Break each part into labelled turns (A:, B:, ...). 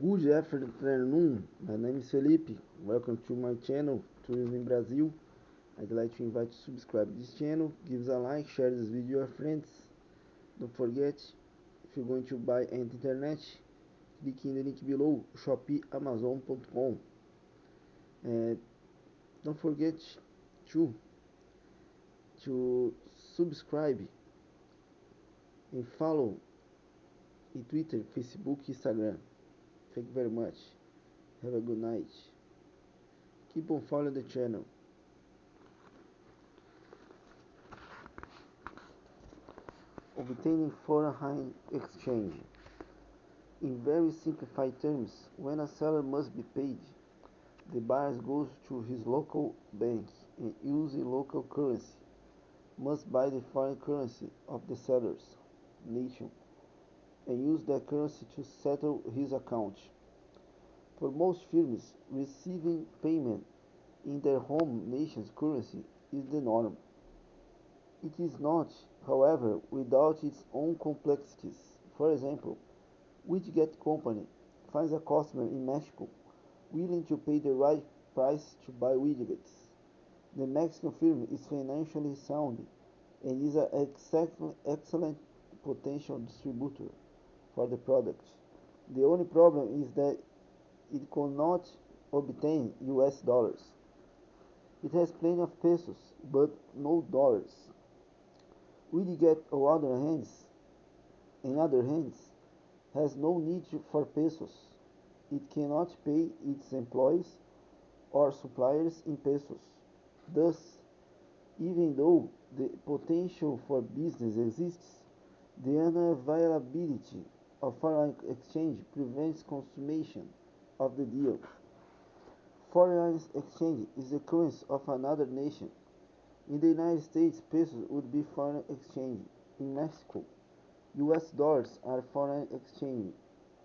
A: Good afternoon, my name is Felipe. Welcome to my channel, Tourism in Brazil. I'd like to invite you to subscribe this channel, give us a like, share this video with your friends. Don't forget, if you're going to buy on the internet, click in the link below, shopeamazon.com. And don't forget to, to subscribe and follow in Twitter, Facebook, Instagram. Thank you very much. Have a good night. Keep on following the channel. Obtaining foreign exchange. In very simplified terms, when a seller must be paid, the buyer goes to his local bank and using local currency must buy the foreign currency of the seller's nation and use that currency to settle his account. For most firms, receiving payment in their home nation's currency is the norm. It is not, however, without its own complexities. For example, widget company finds a customer in Mexico willing to pay the right price to buy widgets. The Mexican firm is financially sound and is an excellent potential distributor for the product. The only problem is that it cannot obtain US dollars. It has plenty of pesos, but no dollars. Widget, on other hands, has no need for pesos. It cannot pay its employees or suppliers in pesos. Thus, even though the potential for business exists, the unavailability of foreign exchange prevents consummation of the deal. Foreign exchange is the currency of another nation. In the United States, pesos would be foreign exchange. In Mexico, US dollars are foreign exchange.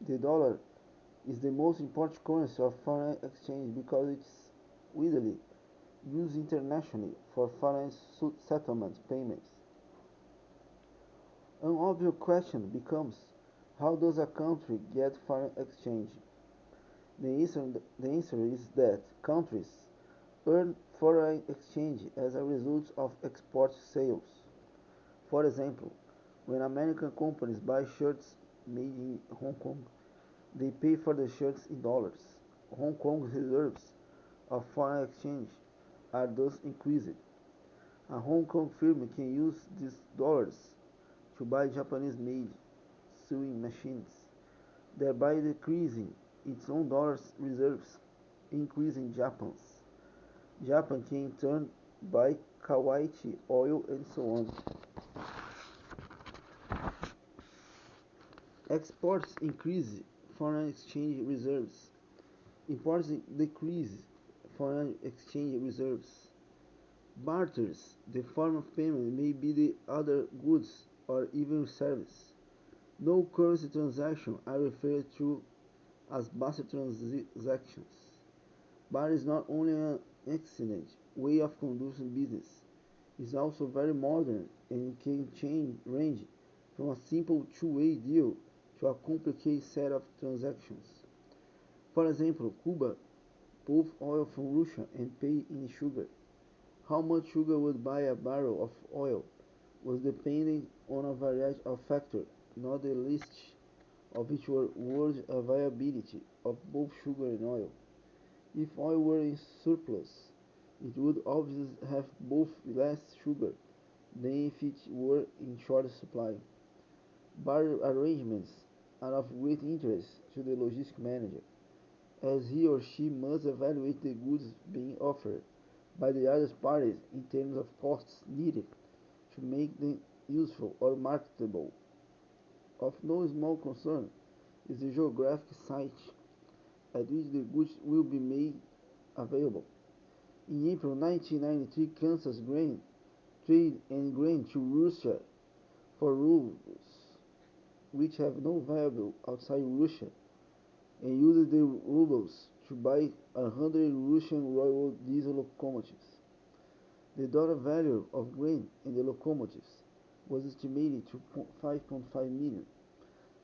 A: The dollar is the most important currency of foreign exchange because it is widely used internationally for foreign settlement payments. An obvious question becomes, how does a country get foreign exchange? The answer is that countries earn foreign exchange as a result of export sales. For example, when American companies buy shirts made in Hong Kong, they pay for the shirts in dollars. Hong Kong's reserves of foreign exchange are thus increased. A Hong Kong firm can use these dollars to buy Japanese-made sewing machines, thereby decreasing its own dollars reserves, increasing Japan's. Japan can in turn buy Kuwaiti oil and so on. Exports increase foreign exchange reserves. Imports decrease foreign exchange reserves. Barters, the form of payment, may be the other goods or even service. No currency transactions are referred to as barter transactions. Barter is not only an excellent way of conducting business, it is also very modern and can range from a simple two-way deal to a complicated set of transactions. For example, Cuba bought oil from Russia and paid in sugar. How much sugar would buy a barrel of oil was depending on a variety of factors, not the least of which were world availability of both sugar and oil. If oil were in surplus, it would obviously have both less sugar than if it were in short supply. Barter arrangements are of great interest to the logistics manager, as he or she must evaluate the goods being offered by the other parties in terms of costs needed to make them useful or marketable. Of no small concern is the geographic site at which the goods will be made available. In April 1993, Kansas grain trade and grain to Russia for rubles, which have no value outside Russia, and used the rubles to buy 100 Russian railroad diesel locomotives. The dollar value of grain and the locomotives was estimated to 5.5 million.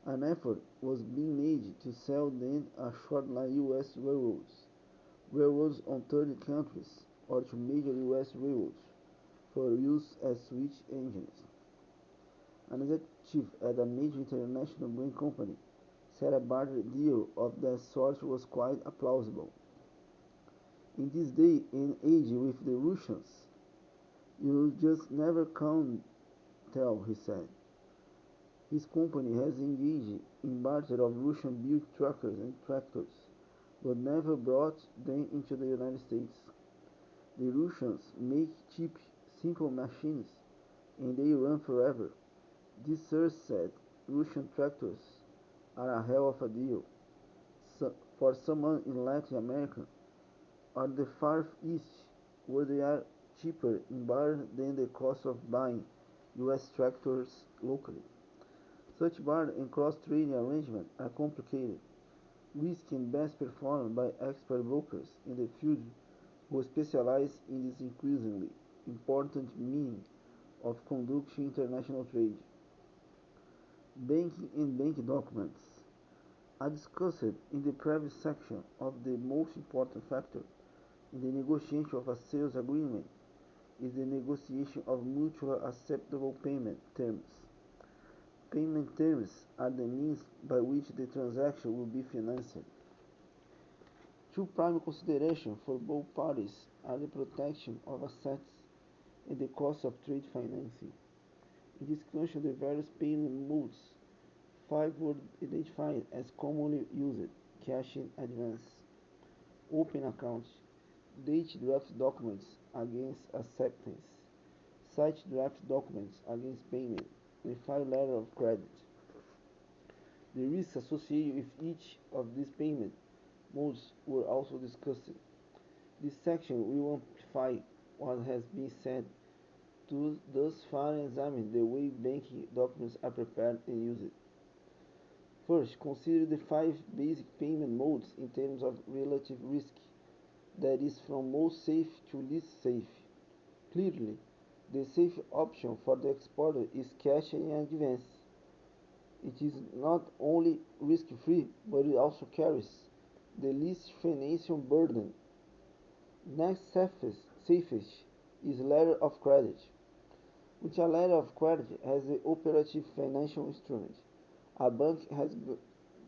A: An effort was being made to sell then a short line U.S. railroads on third countries, or to major U.S. railroads for use as switch engines. An executive at a major international grain company said a barter deal of that sort was quite plausible. In this day and age with the Russians, you just never can tell, he said. His company has engaged in barter of Russian-built truckers and tractors, but never brought them into the United States. The Russians make cheap, simple machines, and they run forever. This source said Russian tractors are a hell of a deal. So, for someone in Latin America or the Far East, where they are cheaper in barter than the cost of buying US tractors locally. Such barter and cross-trading arrangements are complicated, risky and best performed by expert brokers in the field who specialize in this increasingly important meaning of conducting international trade. Banking and bank documents are discussed in the previous section of the most important factor in the negotiation of a sales agreement is the negotiation of mutually acceptable payment terms. Payment terms are the means by which the transaction will be financed. Two primary considerations for both parties are the protection of assets and the cost of trade financing. In discussion, the various payment modes, five were identified as commonly used: cash in advance, open account, date draft documents against acceptance, cite draft documents against payment, and file letter of credit. The risks associated with each of these payment modes were also discussed. This section will amplify what has been said to thus far and examine the way banking documents are prepared and used. First, consider the five basic payment modes in terms of relative risk, that is, from most safe to least safe. Clearly, the safe option for the exporter is cash in advance. It is not only risk-free, but it also carries the least financial burden. Next safest is letter of credit, which a letter of credit has the operative financial instrument. A bank has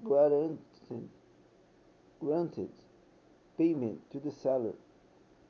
A: granted payment to the seller